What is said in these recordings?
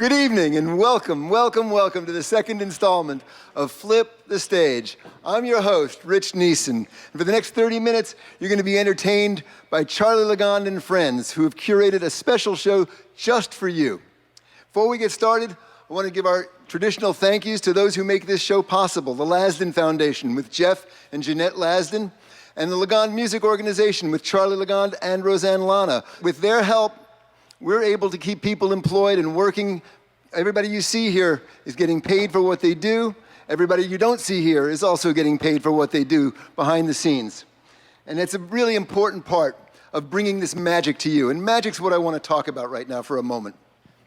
Good evening and welcome to the second installment of Flip the Stage. I'm your host, Rich Neeson. And for the next 30 minutes, you're going to be entertained by Charlie Lagond and friends who have curated a special show just for you. Before we get started, I want to give our traditional thank yous to those who make this show possible, the Lasdon Foundation with Jeff and Jeanette Lasdon, and the Lagond Music Organization with Charlie Lagond and Roseanne Lana. With their help, we're able to keep people employed and working. Everybody you see here is getting paid for what they do. Everybody you don't see here is also getting paid for what they do behind the scenes. And it's a really important part of bringing this magic to you. And magic's what I want to talk about right now for a moment.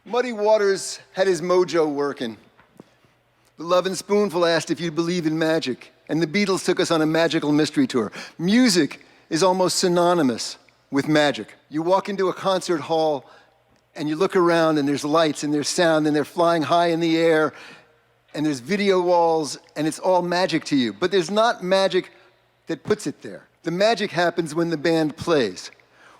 Muddy Waters had his mojo working. The Lovin' Spoonful asked if you believe in magic. And the Beatles took us on a magical mystery tour. Music is almost synonymous with magic. You walk into a concert hall and you look around and there's lights and there's sound and they're flying high in the air and there's video walls and it's all magic to you. But there's not magic that puts it there. The magic happens when the band plays.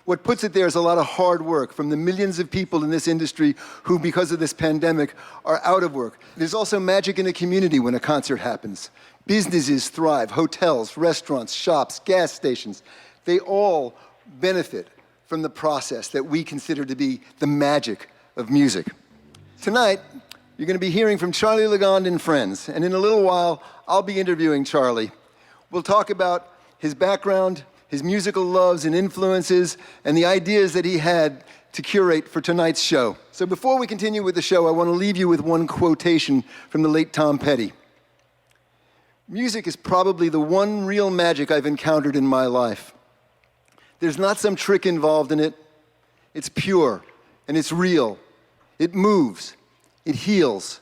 What puts it there is a lot of hard work from the millions of people in this industry who, because of this pandemic, are out of work. There's also magic in a community when a concert happens. Businesses thrive, hotels, restaurants, shops, gas stations. They all benefit from the process that we consider to be the magic of music. Tonight, you're going to be hearing from Charlie Lagond and friends, and in a little while, I'll be interviewing Charlie. We'll talk about his background, his musical loves and influences, and the ideas that he had to curate for tonight's show. So before we continue with the show, I want to leave you with one quotation from the late Tom Petty. Music is probably the one real magic I've encountered in my life. There's not some trick involved in it. It's pure and it's real. It moves, it heals,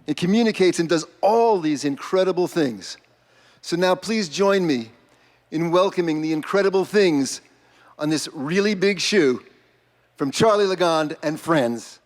it communicates and does all these incredible things. So now please join me in welcoming the incredible things on this really big shoe from Charlie Lagond and friends.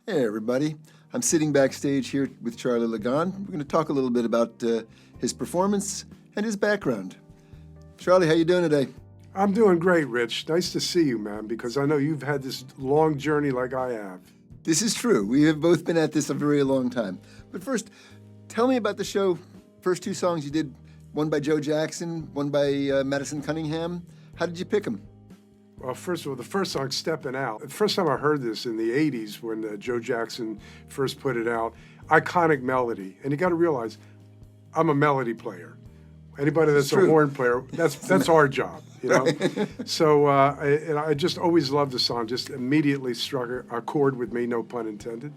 Hey everybody, I'm sitting backstage here with Charlie Lagond. We're going to talk a little bit about his performance and his background. Charlie, how you doing today? I'm doing great, Rich. Nice to see you, man, because I know you've had this long journey like I have. This is true. We have both been at this a very long time. But first, tell me about the show. First two songs you did, one by Joe Jackson, one by Madison Cunningham. How did you pick them? Well, first of all, the first song, Steppin' Out. The first time I heard this in the 80s when Joe Jackson first put it out, iconic melody. And you got to realize, I'm a melody player. Anybody that's a horn player, that's our job, you know? So I just always loved the song, just immediately struck a chord with me, no pun intended,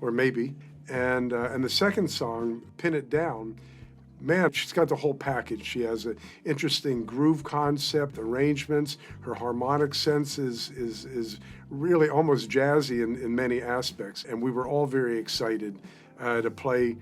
or maybe. And the second song, Pin It Down, man, she's got the whole package. She has an interesting groove concept, arrangements. Her harmonic sense is really almost jazzy in many aspects. And we were all very excited to play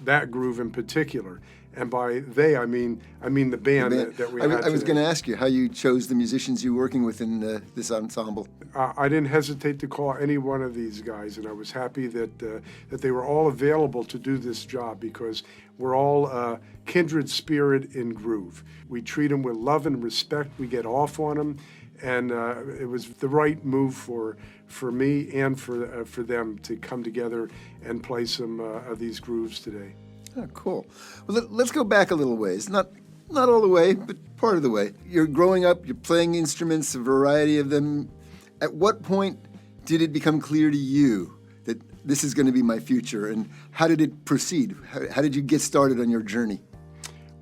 that groove in particular. And by they, I mean the band. That we had I was today. going to ask you how you chose the musicians you were working with in this ensemble. I didn't hesitate to call any one of these guys, and I was happy that they were all available to do this job because we're all kindred spirit in groove. We treat them with love and respect. We get off on them, and it was the right move for me and for them to come together and play some of these grooves today. Oh, cool. Well, let's go back a little ways. Not all the way, but part of the way. You're growing up, you're playing instruments, a variety of them. At what point did it become clear to you that this is going to be my future, and how did it proceed? How did you get started on your journey?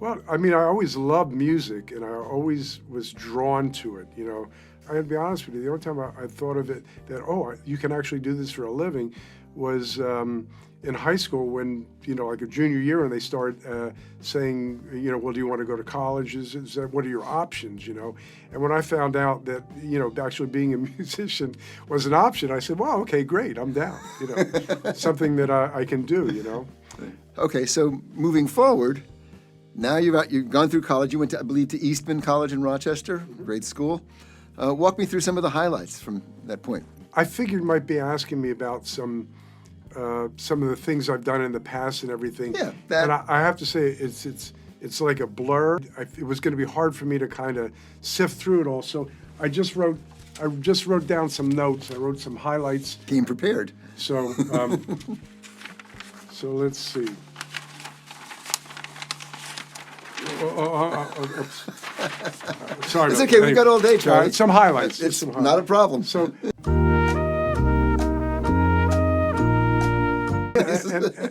Well, I mean, I always loved music, and I always was drawn to it, you know. I gotta be honest with you, the only time I thought of it that, you can actually do this for a living was in high school when, you know, like a junior year, and they start saying, you know, well, do you want to go to college? What are your options, you know? And when I found out that, you know, actually being a musician was an option, I said, well, okay, great, I'm down, you know, something that I can do, you know? Okay, so moving forward, now you've gone through college. You went to, I believe, to Eastman College in Rochester, great school. Walk me through some of the highlights from that point. I figured you might be asking me about some of the things I've done in the past and everything. Yeah, and I have to say it's like a blur. It was going to be hard for me to kind of sift through it all. So I just wrote down some notes. I wrote some highlights. Came prepared. So so let's see. Sorry. It's okay. We've got all day, Charlie. Some highlights. It's some highlights. not a problem. So.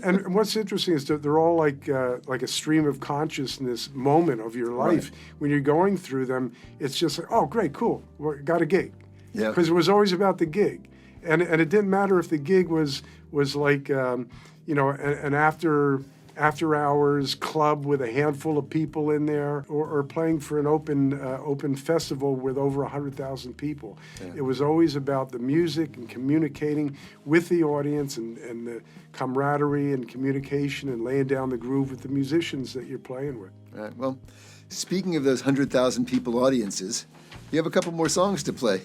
And what's interesting is that they're all like a stream of consciousness moment of your life. Right. When you're going through them, it's just like, oh, great, cool, got a gig. Yeah. Because it was always about the gig, and it didn't matter if the gig was like you know an after after-hours club with a handful of people in there, or playing for an open festival with over 100,000 people. Yeah. It was always about the music and communicating with the audience and the camaraderie and communication and laying down the groove with the musicians that you're playing with. All right. Well, speaking of those 100,000 people audiences, you have a couple more songs to play.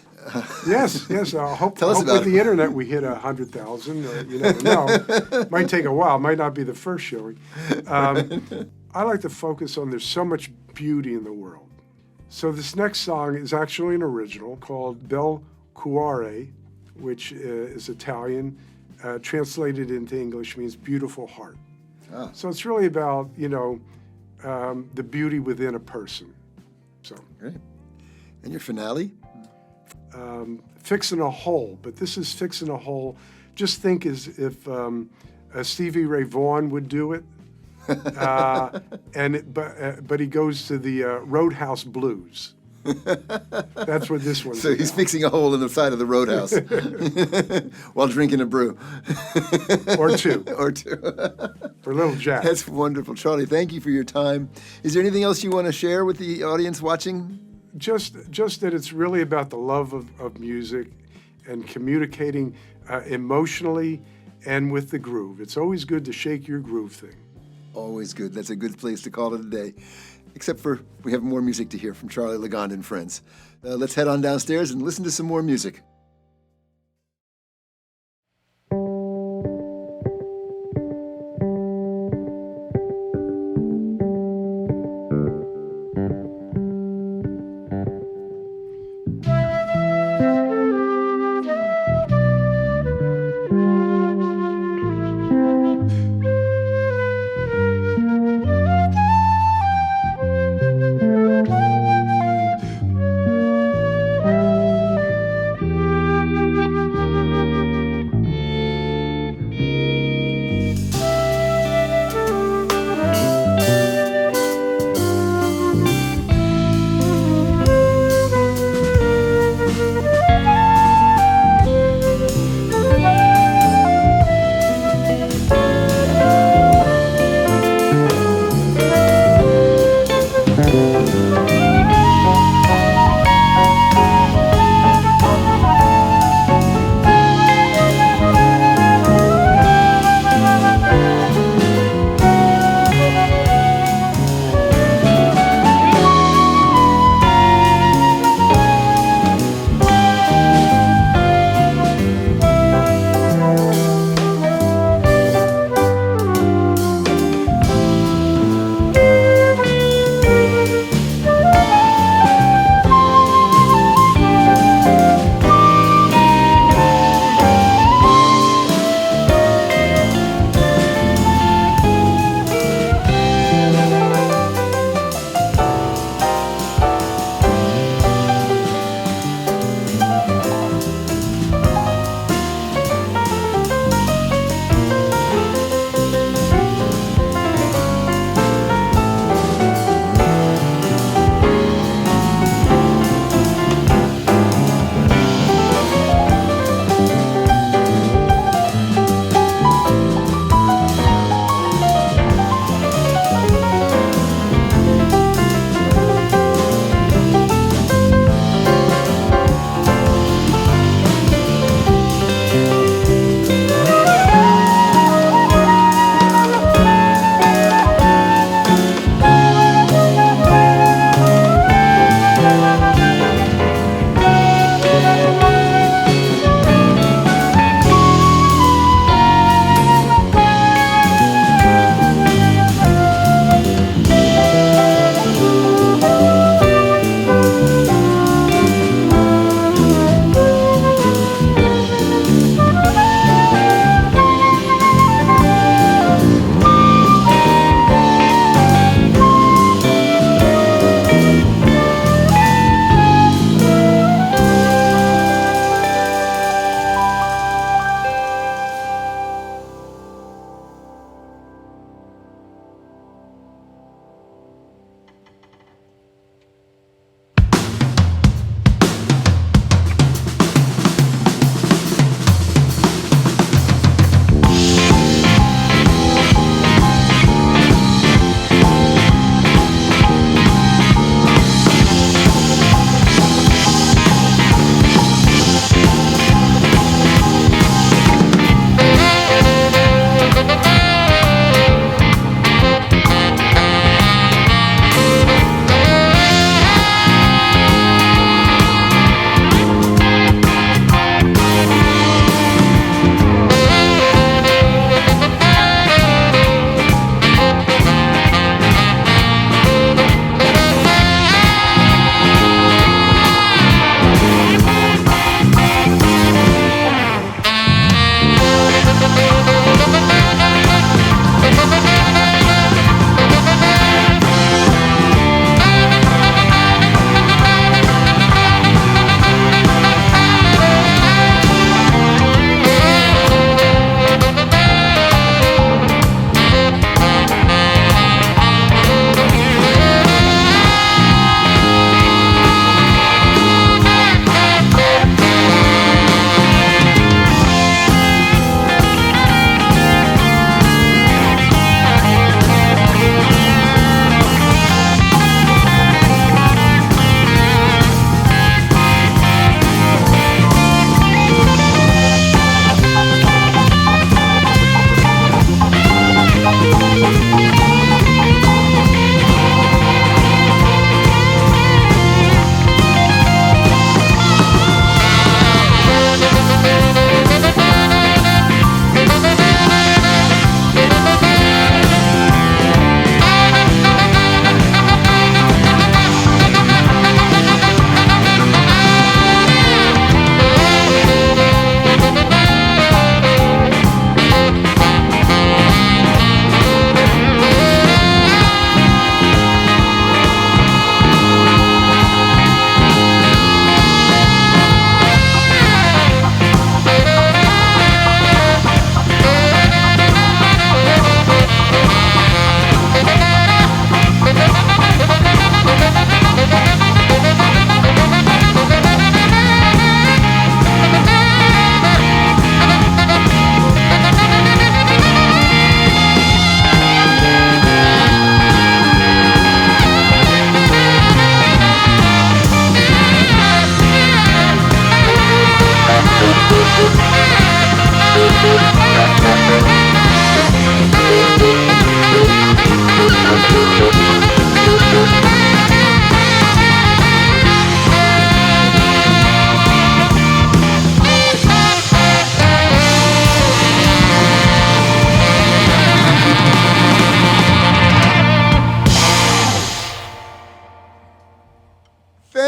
Yes. I hope Tell us about with it. the internet we hit 100,000. You never know. Might take a while. Might not be the first showing. I like to focus on there's so much beauty in the world. So this next song is actually an original called Bel Cuore, which is Italian. Translated into English means beautiful heart. Ah. So it's really about, the beauty within a person. So. Great. And your finale? Fixing a hole, but this is fixing a hole. Just think as if Stevie Ray Vaughan would do it, but he goes to the Roadhouse Blues. That's what this one's So he's about. fixing a hole in the side of the roadhouse while drinking a brew. Or two, Or two. for Little Jack. That's wonderful. Charlie, thank you for your time. Is there anything else you want to share with the audience watching? Just that it's really about the love of music and communicating emotionally and with the groove. It's always good to shake your groove thing. Always good. That's a good place to call it a day. Except for we have more music to hear from Charlie Lagond and friends. Let's head on downstairs and listen to some more music.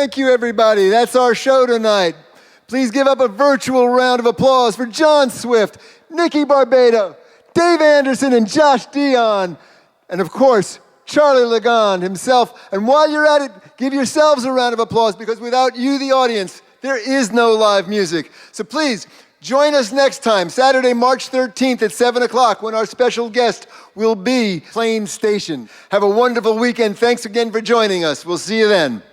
Thank you, everybody. That's our show tonight. Please give up a virtual round of applause for John Swift, Nicky Barbato, Dave Anderson, and Josh Dion, and of course, Charlie Lagond himself. And while you're at it, give yourselves a round of applause, because without you, the audience, there is no live music. So please, join us next time, Saturday, March 13th at 7 o'clock, when our special guest will be Plain Station. Have a wonderful weekend. Thanks again for joining us. We'll see you then.